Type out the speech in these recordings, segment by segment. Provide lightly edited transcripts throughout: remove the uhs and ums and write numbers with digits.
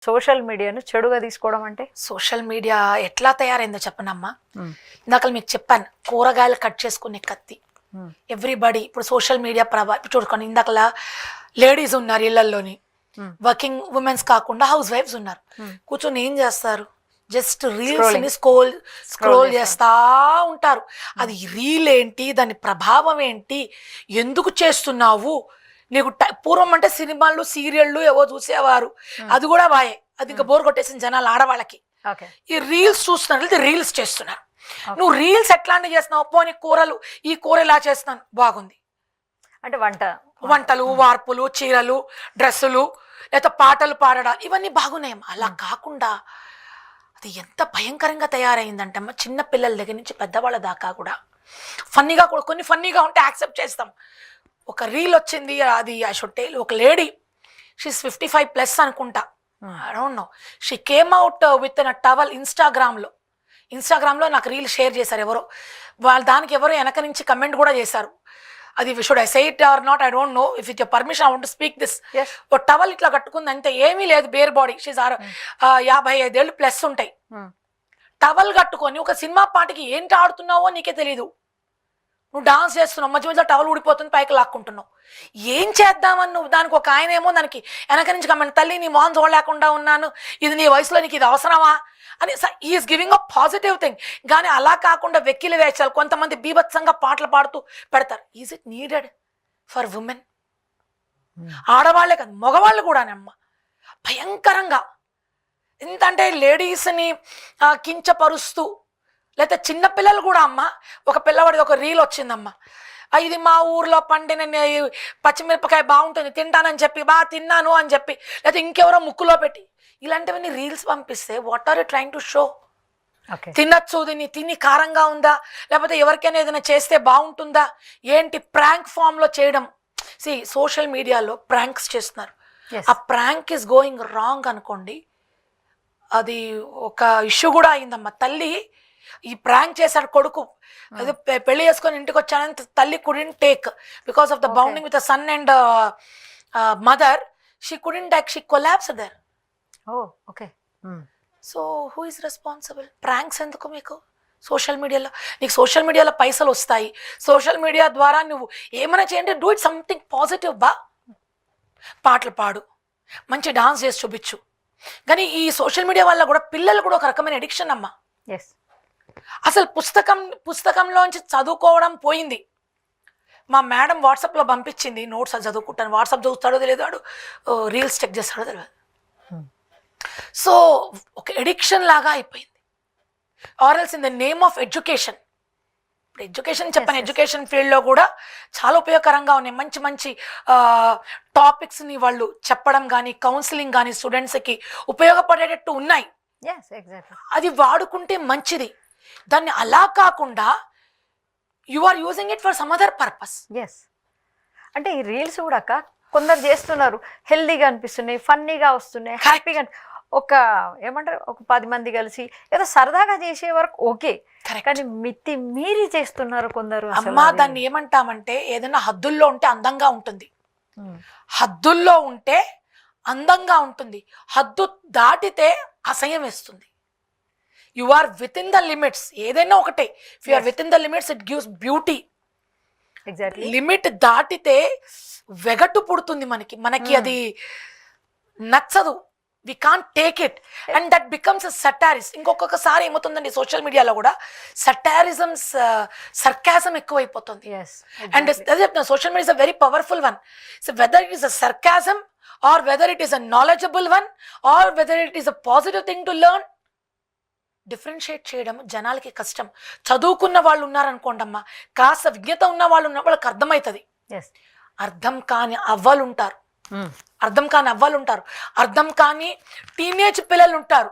Social మీడియాను చెడుగా తీసుకోవడం అంటే సోషల్ మీడియా ఎట్లా తయారైందో చెప్పనమ్మా. ఇందాక మీకు చెప్పాను, కూరగాయలు కట్ చేసుకునే కత్తి. ఎవ్రీబడి ఇప్పుడు సోషల్ మీడియా ఇప్పుడు చూడుకోండి, ఇందాకలా లేడీస్ ఉన్నారు ఇళ్లలోని, వర్కింగ్ ఉమెన్స్ కాకుండా హౌస్ వైఫ్స్ ఉన్నారు. కూర్చొని ఏం చేస్తారు? జస్ట్ రీల్స్ ని స్క్రోల్ చేస్తా ఉంటారు. అది రీల్ ఏంటి, దాని ప్రభావం ఏంటి, ఎందుకు చేస్తున్నావు? నీకు పూర్వం అంటే సినిమాలు సీరియళ్ళు ఏవో చూసేవారు, అది కూడా బాయే, అది ఇంకా బోర్ కొట్టేసిన జనాలు ఆడవాళ్ళకి. ఈ రీల్స్ చూస్తున్నారు, రీల్స్ చేస్తున్నారు. నువ్వు రీల్స్ ఎట్లాంటి చేస్తున్నావు? పోనీ కూరలు, ఈ కూర ఇలా చేస్తున్నాను, బాగుంది అంటే వంటలు, వార్పులు, చీరలు, డ్రెస్సులు, లేదా పాటలు పాడడం, ఇవన్నీ బాగున్నాయమ్మా. అలా కాకుండా అది ఎంత భయంకరంగా తయారైందంటే అమ్మ, చిన్న పిల్లల దగ్గర నుంచి పెద్దవాళ్ళ దాకా కూడా ఫన్నీగా కూడా, కొన్ని ఫన్నీగా ఉంటే యాక్సెప్ట్ చేస్తాం. ఒక రీల్ వచ్చింది, అది ఐ షుడ్ టెల్, ఒక లేడీ, షీస్ 55+ అనుకుంటా, I don't know, she came out with a towel. ఇన్స్టాగ్రామ్లో నాకు రీల్ షేర్ చేశారు ఎవరో, దానికి ఎవరో వెనక నుంచి కమెంట్ కూడా చేశారు. అది should I say it or not, I don't know, if it your permission I want to speak this. ఒక టవల్ ఇట్లా కట్టుకుంది అంతే, ఏమీ లేదు, బేర్ బాడీ. షీస్ 55+ ఉంటాయి. టవల్ కట్టుకొని ఒక సినిమా పాటకి ఏంటి ఆడుతున్నావో నీకే తెలీదు, నువ్వు డాన్స్ చేస్తున్నావు, మధ్య మధ్యలో టవల్ ఊడిపోతుంది, పైకి లాక్కుంటున్నావు. ఏం చేద్దామని నువ్వు, దానికి ఒక ఆయన ఏమో దానికి వెనక నుంచి కమెంట్, తల్లి నీ మోహన్ చూడలేకుండా ఉన్నాను, ఇది నీ వయసులో నీకు ఇది అవసరమా అని. Is giving a positive thing. కానీ అలా కాకుండా వెక్కిలి వేషాలు, కొంతమంది బీభత్సంగా పాటలు పాడుతూ పెడతారు. Is it needed for women? ఆడవాళ్లే కాదు, మగవాళ్ళు కూడానమ్మ భయంకరంగా. ఎందుకంటే లేడీస్ని కించపరుస్తూ, లేకపోతే చిన్నపిల్లలు కూడా అమ్మ, ఒక పిల్లవాడిది ఒక రీల్ వచ్చిందమ్మా, ఇది మా ఊర్లో పండిన పచ్చిమిరపకాయ బాగుంటుంది తింటానని చెప్పి, బాగా తిన్నాను అని చెప్పి, లేకపోతే ఇంకెవరో ముక్కులో పెట్టి, ఇలాంటివన్నీ రీల్స్ పంపిస్తే what are you trying to show? తినచ్చు, దీన్ని తిని కారంగా ఉందా, లేకపోతే ఎవరికైనా ఏదైనా చేస్తే బాగుంటుందా ఏంటి? ప్రాంక్ ఫామ్లో చేయడం. సోషల్ మీడియాలో ప్రాంక్స్ చేస్తున్నారు. ఆ ప్రాంక్ ఈస్ గోయింగ్ రాంగ్ అనుకోండి, అది ఒక ఇష్యూ కూడా అయిందమ్మా. తల్లి ఈ ప్రాంక్ చేశాడు కొడుకు, అది పెళ్లి చేసుకొని ఇంటికి వచ్చానని తల్లి couldn't take because of the bonding with the son and mother. She couldn't take, she collapsed there. So who is responsible? Pranks ఎందుకు మీకు సోషల్ మీడియాలో? నీకు సోషల్ మీడియాలో పైసలు వస్తాయి, సోషల్ మీడియా ద్వారా నువ్వు ఏమైనా చేయండి, డూ ఇట్ సంథింగ్ పాజిటివ్. పాటలు పాడు, మంచి డాన్స్ చేసి చూపించు. కానీ ఈ సోషల్ మీడియా వల్ల కూడా పిల్లలు కూడా ఒక రకమైన ఎడిక్షన్ అమ్మా. అసలు పుస్తకంలోంచి చదువుకోవడం పోయింది. మా మేడం వాట్సాప్లో పంపించింది నోట్స్, అది చదువుకుంటాను. వాట్సాప్ చదువుతాడో తెలియదు వాడు, రీల్స్ చెక్ చేస్తాడో తెలియదు. సో ఒక ఎడిక్షన్ లాగా అయిపోయింది. ఆర్ఎల్స్ in the name of education. ఇప్పుడు ఎడ్యుకేషన్ చెప్పాను, ఎడ్యుకేషన్ ఫీల్డ్లో కూడా చాలా ఉపయోగకరంగా ఉన్నాయి. మంచి మంచి టాపిక్స్ని వాళ్ళు చెప్పడం కానీ, కౌన్సిలింగ్ కానీ స్టూడెంట్స్కి ఉపయోగపడేటట్టు ఉన్నాయి. అది వాడుకుంటే మంచిది. దాన్ని అలా కాకుండా you are using it for some other purpose. అంటే ఈ రీల్స్ కూడా కొందరు చేస్తున్నారు, హెల్దీగా అనిపిస్తున్నాయి, ఫన్నీగా వస్తున్నాయి, హ్యాపీగా. ఒక ఏమంటారు, ఒక 10 మంది కలిసి ఏదో సరదాగా చేసే వరకు ఓకే, కానీ మితి మీరి చేస్తున్నారు కొందరు. అమ్మా దాన్ని ఏమంటామంటే, ఏదైనా హద్దుల్లో ఉంటే అందంగా ఉంటుంది, హద్దుల్లో ఉంటే అందంగా ఉంటుంది, హద్దు దాటితే అసహ్యం వేస్తుంది. You are within the limits. ఏదైనా ఒకటే, if you are within the limits it gives beauty. Limit దాటితే వెగటు పుడుతుంది మనకి అది నచ్చదు. We can't take it and that becomes a satires. ఇంకొకసారి ఏమవుతుందండి సోషల్ మీడియాలో కూడా సటారిజం, సర్కాజం ఎక్కువైపోతుంది. అండ్ అదే చెప్తున్నా, social media is a very powerful one. So whether it is a sarcasm or whether it is a knowledgeable one or whether it is a positive thing to learn, differentiate చేయడం జనాలకి కష్టం. చదువుకున్న వాళ్ళు ఉన్నారనుకోండమ్మా, కాస్త విజ్ఞత ఉన్న వాళ్ళు ఉన్న వాళ్ళకి అర్థమవుతుంది. అర్థం కాని అవ్వలు ఉంటారు, అర్థం కాని టీనేజ్ పిల్లలు ఉంటారు.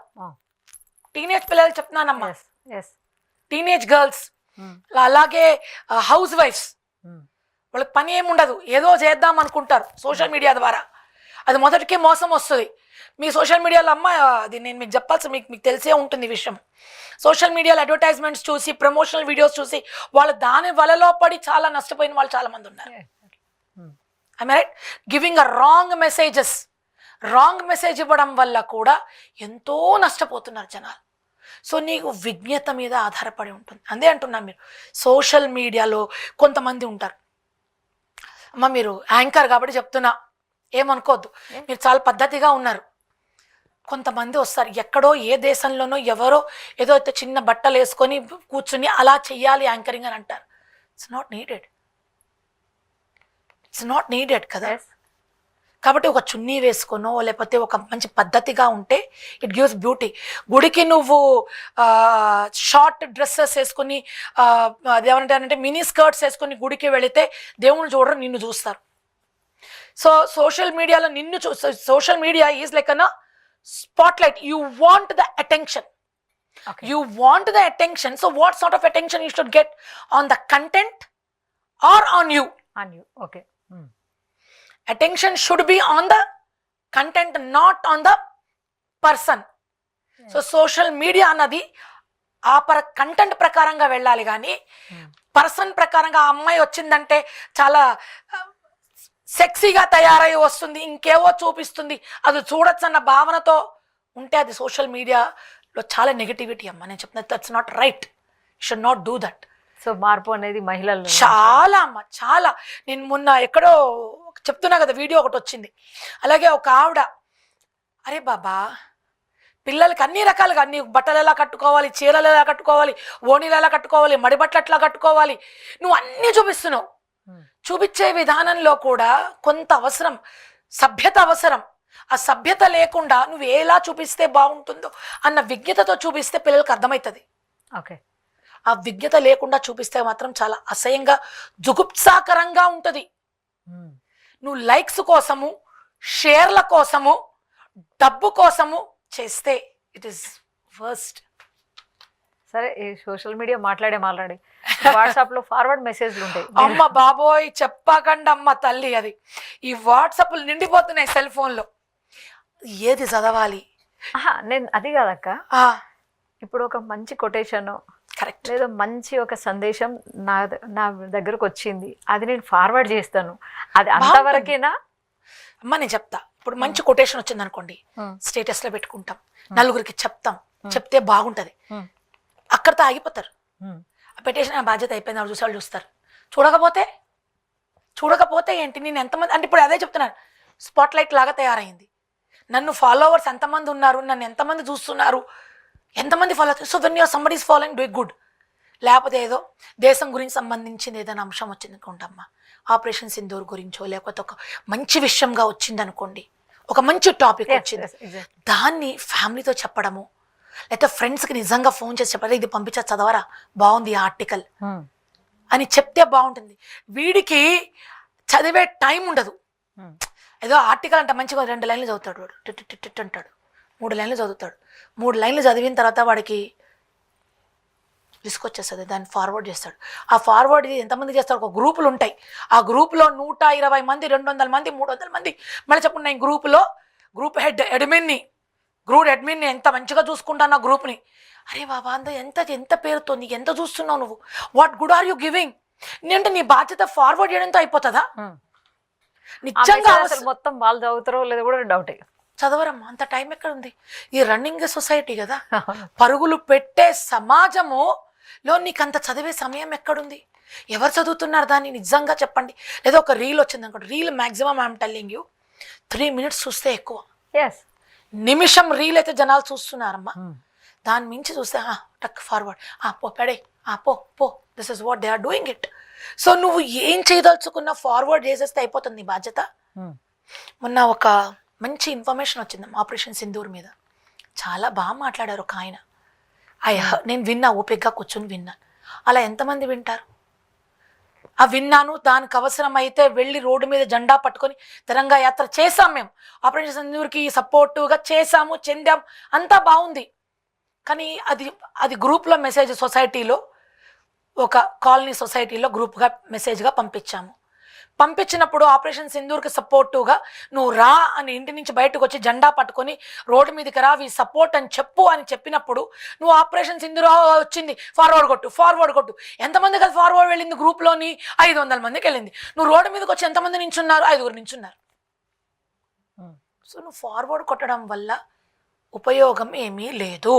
టీనేజ్ పిల్లలు చెప్తున్నానమ్మా, టీనేజ్ గర్ల్స్, అలాగే హౌస్ వైఫ్స్, వాళ్ళకి పని ఏముండదు, ఏదో చేద్దాం అనుకుంటారు సోషల్ మీడియా ద్వారా. అది మొదటికే మోసం వస్తుంది. మీ సోషల్ మీడియాలో అమ్మ, అది నేను మీకు చెప్పాల్సి, మీకు తెలిసే ఉంటుంది ఈ విషయం. సోషల్ మీడియాలో అడ్వర్టైజ్మెంట్స్ చూసి, ప్రమోషనల్ వీడియోస్ చూసి వాళ్ళు దాని వలలో పడి చాలా నష్టపోయిన వాళ్ళు చాలా మంది ఉన్నారు. I mean right, giving a wrong messages, wrong message ఇవ్వడం వల్ల కూడా ఎంతో నష్టపోతున్నారు జనాలు. సో నీకు విజ్ఞత మీద ఆధారపడి ఉంటుంది. అదే అంటున్నా, మీరు సోషల్ మీడియాలో కొంతమంది ఉంటారు. అమ్మ మీరు యాంకర్ కాబట్టి చెప్తున్నా, ఏమనుకోవద్దు, మీరు చాలా పద్ధతిగా ఉన్నారు. కొంతమంది వస్తారు ఎక్కడో ఏ దేశంలోనో ఎవరో ఏదో అయితే చిన్న బట్టలు వేసుకొని కూర్చుని అలా చెయ్యాలి యాంకరింగ్ అని అంటారు. ఇట్స్ నాట్ నీడెడ్ కదా. కాబట్టి ఒక చున్నీ వేసుకోనో లేకపోతే ఒక మంచి పద్ధతిగా ఉంటే ఇట్ గివ్స్ బ్యూటీ. గుడికి నువ్వు షార్ట్ డ్రెస్సెస్ వేసుకొని అదేమంటారంటే మినీ స్కర్ట్స్ వేసుకొని గుడికి వెళితే దేవుని చూడరు, నిన్ను చూస్తారు. సో సోషల్ మీడియాలో నిన్ను social media is like an spotlight. You want the attention. Okay. You want the attention. So what sort of attention you should get on the content or on you? On you. Okay. Attention should be on the content, not on the person. Yeah. So social media అన్నది ఆ content ప్రకారంగా వెళ్ళాలి కానీ person ప్రకారంగా ఆ అమ్మాయి వచ్చిందంటే చాలా సెక్సీగా తయారై వస్తుంది, ఇంకేవో చూపిస్తుంది, అది చూడొచ్చు అన్న భావనతో ఉంటే అది సోషల్ మీడియాలో చాలా నెగటివిటీ అమ్మ. నేను చెప్తున్నా, that's not right. You should not do that. So మార్పు అనేది మహిళలు చాలా అమ్మ, చాలా. నేను మొన్న ఎక్కడో చెప్తున్నా కదా, వీడియో ఒకటి వచ్చింది. అలాగే ఒక ఆవిడ, అరే బాబా పిల్లలకి అన్ని రకాలుగా అన్ని బట్టలు ఎలా కట్టుకోవాలి, చీరలు ఎలా కట్టుకోవాలి, ఓణీలు ఎలా కట్టుకోవాలి, మడిబట్టలు ఎట్లా కట్టుకోవాలి, నువ్వు అన్నీ చూపిస్తున్నావు. చూపించే విధానంలో కూడా కొంత అవసరం, సభ్యత అవసరం. ఆ సభ్యత లేకుండా నువ్వు ఎలా చూపిస్తే బాగుంటుందో అన్న విజ్ఞతతో చూపిస్తే పిల్లలకు అర్థమవుతుంది. ఓకే. ఆ విజ్ఞత లేకుండా చూపిస్తే మాత్రం చాలా అసహ్యంగా జుగుప్సాకరంగా ఉంటుంది. నువ్వు లైక్స్ కోసము, షేర్ల కోసము, డబ్బు కోసము చేస్తే ఇట్ ఈస్ వర్స్ట్. సరే, ఈ సోషల్ మీడియా మాట్లాడేం ఆల్రెడీ. వాట్సాప్ లో ఫార్వర్డ్ మెసేజ్లు ఉంటాయి. అమ్మ బాబోయ్ చెప్పకండి అమ్మ తల్లి, అది ఈ వాట్సాప్లు నిండిపోతున్నాయి సెల్ ఫోన్ లో. ఏది చదవాలి? నేను అది కాదక్క, ఇప్పుడు ఒక మంచి కొటేషన్ కరెక్ట్ లేదా మంచి ఒక సందేశం నా దగ్గరకు వచ్చింది, అది నేను ఫార్వర్డ్ చేస్తాను, అది అంతవరకేనా అమ్మ? నేను చెప్తా. ఇప్పుడు మంచి కొటేషన్ వచ్చింది అనుకోండి, స్టేటస్ లో పెట్టుకుంటాం, నలుగురికి చెప్తాం, చెప్తే బాగుంటది, అక్కడితో ఆగిపోతారు. పెట్టేసిన బాధ్యత అయిపోయింది, వాళ్ళు చూసేవాళ్ళు చూస్తారు. చూడకపోతే ఏంటి? నేను ఎంతమంది అంటే ఇప్పుడు అదే చెప్తున్నాను, స్పాట్ లైట్ లాగా తయారైంది. నన్ను ఫాలోవర్స్ ఎంతమంది ఉన్నారు, నన్ను ఎంతమంది చూస్తున్నారు, ఎంతమంది ఫాలో అవుతారు. So when you're somebody is following, do it good. లేకపోతే ఏదో దేశం గురించి సంబంధించింది ఏదైనా అంశం వచ్చింది అనుకుంటామ్మా, ఆపరేషన్ సింధూర్ గురించో లేకపోతే ఒక మంచి విషయంగా వచ్చింది అనుకోండి, ఒక మంచి టాపిక్ వచ్చింది, దాన్ని ఫ్యామిలీతో చెప్పడము, లేకపోతే ఫ్రెండ్స్కి నిజంగా ఫోన్ చేసి చెప్పాలి, ఇది పంపించా చదవరా, బాగుంది ఈ ఆర్టికల్ అని చెప్తే బాగుంటుంది. వీడికి చదివే టైం ఉండదు. ఏదో ఆర్టికల్ అంటే మంచిగా 2 లైన్లు చదువుతాడు వాడు, టిట్ అంటాడు, 3 లైన్లు చదువుతాడు. 3 లైన్లు చదివిన తర్వాత వాడికి విసుకొచ్చేస్తుంది, దాన్ని ఫార్వర్డ్ చేస్తాడు. ఆ ఫార్వర్డ్ ఎంతమంది చేస్తారు? ఒక గ్రూపులు ఉంటాయి, ఆ గ్రూపులో 120 మంది, 200 మంది, 300 మంది. మళ్ళీ చెప్పండి, నేను గ్రూప్ అడ్మిన్ని ఎంత మంచిగా చూసుకుంటాను ఆ గ్రూప్ని. అరే బాబా అంత ఎంత పేరుతో నీకు ఎంత చూస్తున్నావు నువ్వు, what good or you giving? అంటే నీ బాధ్యత ఫార్వర్డ్ చేయడంతో అయిపోతుందా? నిజంగా మొత్తం వాళ్ళు చదువుతారో లేదో కూడా డౌట్. చదవరమ్మా, అంత టైం ఎక్కడ ఉంది? ఈ రన్నింగ్ సొసైటీ కదా, పరుగులు పెట్టే సమాజములో నీకు అంత చదివే సమయం ఎక్కడుంది? ఎవరు చదువుతున్నారు దాన్ని? నిజంగా చెప్పండి. లేదా ఒక రీల్ వచ్చింది అనుకోండి, reel maximum I'm telling you 3 minutes చూస్తే ఎక్కువ. నిమిషం రీల్ అయితే జనాలు చూస్తున్నారమ్మా, దాని మించి చూస్తే టక్ ఫార్వర్డ్, పో పెడే, పో this is what they are doing it. So నువ్వు ఏం చేయదలుచుకున్నా ఫార్వర్డ్ చేసేస్తే అయిపోతుంది నీ బాధ్యత. మొన్న ఒక మంచి ఇన్ఫర్మేషన్ వచ్చిందమ్మా ఆపరేషన్ సింధూర్ మీద, చాలా బాగా మాట్లాడారు ఒక ఆయన. నేను విన్నా, ఓపికగా కూర్చొని విన్నాను. అలా ఎంతమంది వింటారు? విన్నాను, దానికి అవసరమైతే వెళ్ళి రోడ్డు మీద జెండా పట్టుకొని తిరంగా యాత్ర చేసాం. మేము ఆపరేషన్ సింధూర్కి సపోర్టుగా చేసాము, చెందాం, అంతా బాగుంది. కానీ అది గ్రూప్లో మెసేజ్, సొసైటీలో ఒక కాలనీ సొసైటీలో గ్రూప్గా మెసేజ్గా పంపించినప్పుడు ఆపరేషన్ సింధూర్కి సపోర్టుగా నువ్వు రా అని ఇంటి నుంచి బయటకు వచ్చి జెండా పట్టుకొని రోడ్డు మీదకి రా, ఈ సపోర్ట్ అని చెప్పినప్పుడు నువ్వు ఆపరేషన్ సింధూర్ వచ్చింది ఫార్వర్డ్ కొట్టు. ఎంతమందికి అది ఫార్వర్డ్ వెళ్ళింది? గ్రూప్లోని 500 మందికి వెళ్ళింది. నువ్వు రోడ్డు మీదకి వచ్చి ఎంతమంది నించున్నారు? 5 నించున్నారు. సో నువ్వు ఫార్వర్డ్ కొట్టడం వల్ల ఉపయోగం ఏమీ లేదు.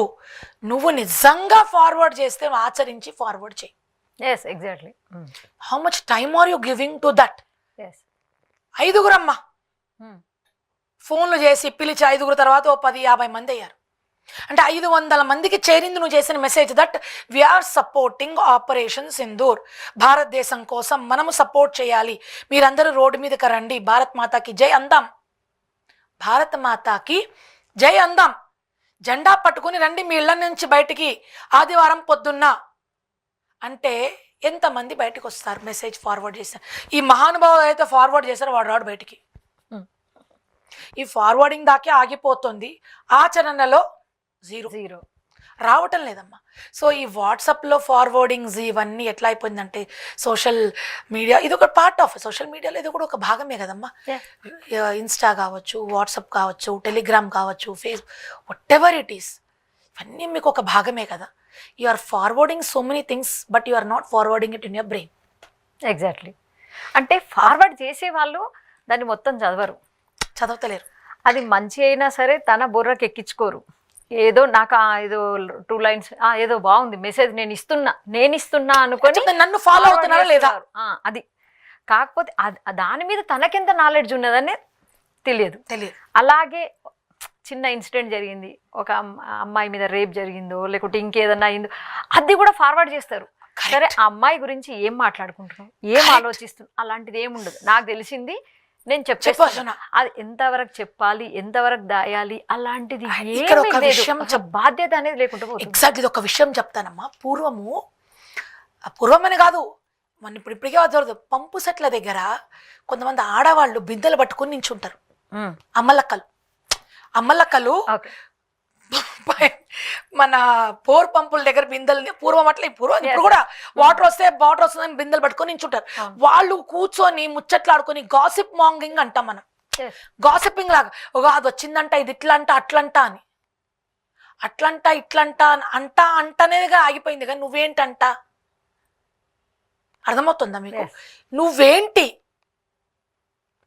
నువ్వు నిజంగా ఫార్వర్డ్ చేస్తే ఆచరించి ఫార్వర్డ్ చేయి. Yes exactly. How much time are you giving to that? Yes. 5 ఫోన్లు చేసి పిలిచి 5 తర్వాత ఓ 10-50 మంది అయ్యారు. అంటే 500 మందికి చేరింది నువ్వు చేసిన message that we're supporting operation Sindoor. భారతదేశం కోసం మనము సపోర్ట్ చేయాలి, మీరందరూ రోడ్డు మీదకి రండి, భారత్ మాతాకి జై అందాం, భారత మాతాకి జై అందాం, జెండా పట్టుకుని రండి మీ ఇళ్ల నుంచి బయటికి ఆదివారం పొద్దున్న అంటే ఎంతమంది బయటకు వస్తారు? మెసేజ్ ఫార్వర్డ్ చేశారు. ఈ మహానుభావులు అయితే ఫార్వర్డ్ చేశారో వాడు రాడు బయటికి. ఈ ఫార్వర్డింగ్ దాకే ఆగిపోతుంది, ఆచరణలో జీరో రావటం లేదమ్మా. సో ఈ వాట్సాప్లో ఫార్వర్డింగ్స్ ఇవన్నీ ఎట్లా అయిపోయిందంటే సోషల్ మీడియా ఇది ఒక పార్ట్ ఆఫ్ సోషల్ మీడియాలో ఇది కూడా ఒక భాగమే కదమ్మా. ఇన్స్టా కావచ్చు, వాట్సాప్ కావచ్చు, టెలిగ్రామ్ కావచ్చు, Facebook, whatever it is, ఇవన్నీ మీకు ఒక భాగమే కదా. You are forwarding so many things but you are not forwarding it in your brain. Exactly. అంటే ఫార్వర్డ్ చేసే వాళ్ళు దాన్ని మొత్తం చదవతలేరు. అది మంచి అయినా సరే తన బుర్రకి ఎక్కించుకోరు. ఏదో నాకు ఏదో 2 lines ఏదో బాగుంది మెసేజ్ నేను ఇస్తున్నా అనుకొని నన్ను ఫాలో అవుతున్నారా లేదా అది. కాకపోతే దాని మీద తనకెంత నాలెడ్జ్ ఉన్నదని తెలియదు. అలాగే చిన్న ఇన్సిడెంట్ జరిగింది, ఒక అమ్మాయి మీద రేప్ జరిగిందో లేకుంటే ఇంకేదన్నా అయిందో అది కూడా ఫార్వర్డ్ చేస్తారు. సరే ఆ అమ్మాయి గురించి ఏం మాట్లాడుకుంటున్నాం, ఏం ఆలోచిస్తున్నాం, అలాంటిది ఏముండదు. నాకు తెలిసింది నేను చెప్పేస్తున్నా, అది ఎంతవరకు చెప్పాలి, ఎంతవరకు దాయాలి, అలాంటిది బాధ్యత అనేది లేకుండా. ఎగ్జాక్ట్. ఇది ఒక విషయం చెప్తానమ్మా. పూర్వమని కాదు, మన ఇప్పటికే జరగదు. పంపు సెట్ల దగ్గర కొంతమంది ఆడవాళ్ళు బిందెలు పట్టుకుని నించుంటారు. అమ్మలక్కలు మన పోర్ పంపుల దగ్గర బిందెలు, పూర్వం అట్లా ఇప్పుడు కూడా వాటర్ వస్తుందని బిందెలు పట్టుకొని నించుంటారు. వాళ్ళు కూర్చొని ముచ్చట్లాడుకొని గాసిప్ మాంగింగ్ అంటాం మనం. గాసిపింగ్ లాగా, అది వచ్చిందంట, ఇది ఇట్లంట అట్లంట అని, అట్లంట ఇట్లంట అంటనేదిగా ఆగిపోయింది. కానీ నువ్వేంటంట అర్థమవుతుందా మీకు?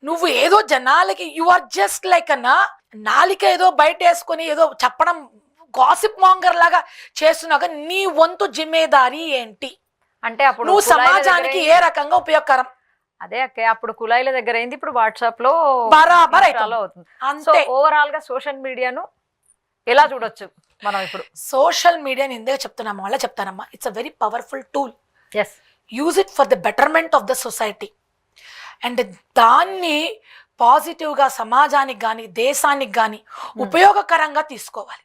నువ్వు ఏదో జనాలకి యు ఆర్ జస్ట్ లైక్ నాలిక ఏదో బయట వేసుకొని ఏదో చెప్పడం గాసిప్ మాంగర్ లాగా చేస్తున్నావు. నీ వంతు జిమ్మేదారీ ఏంటి అంటే అప్పుడు నువ్వు సమాజానికి ఏ రకంగా ఉపయోగకరం? అదే అక్క, అప్పుడు కుళాయిల దగ్గర అయింది, ఇప్పుడు వాట్సాప్ లో బరాబర్ అవుతుంది. సో ఓవరాల్ గా సోషల్ మీడియాను ఎలా చూడొచ్చు మనం? ఇప్పుడు సోషల్ మీడియాని ఎందుకు చెప్తానమ్మా, it's a very powerful tool. Yes, use it for the betterment of the society. And దాన్ని పాజిటివ్గా సమాజానికి కానీ దేశానికి కానీ ఉపయోగకరంగా తీసుకోవాలి.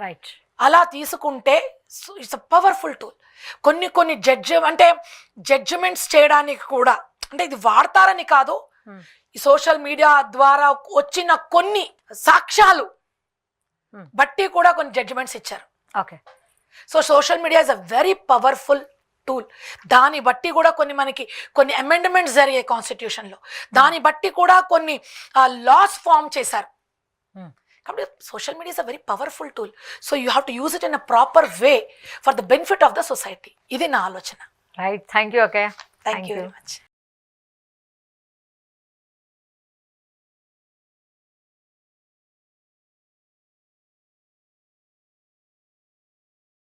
రైట్. అలా తీసుకుంటే ఇట్స్ అ పవర్ఫుల్ టూల్. కొన్ని జడ్జిమెంట్స్ చేయడానికి కూడా, అంటే ఇది వాడతారని కాదు, ఈ సోషల్ మీడియా ద్వారా వచ్చిన కొన్ని సాక్ష్యాలు బట్టి కూడా కొన్ని జడ్జిమెంట్స్ ఇచ్చారు. Okay. So social media is a very powerful tool. దాన్ని బట్టి కూడా కొన్ని అమెండ్మెంట్స్ జరిగాయి కాన్స్టిట్యూషన్లో, దాన్ని బట్టి కూడా కొన్ని లాస్ ఫామ్ చేశారు. కాబట్టి social media is a very powerful tool. So you have to use it in a proper way for the benefit of the society. ఇది నా ఆలోచన. Right. Thank you. Okay, thank you very much.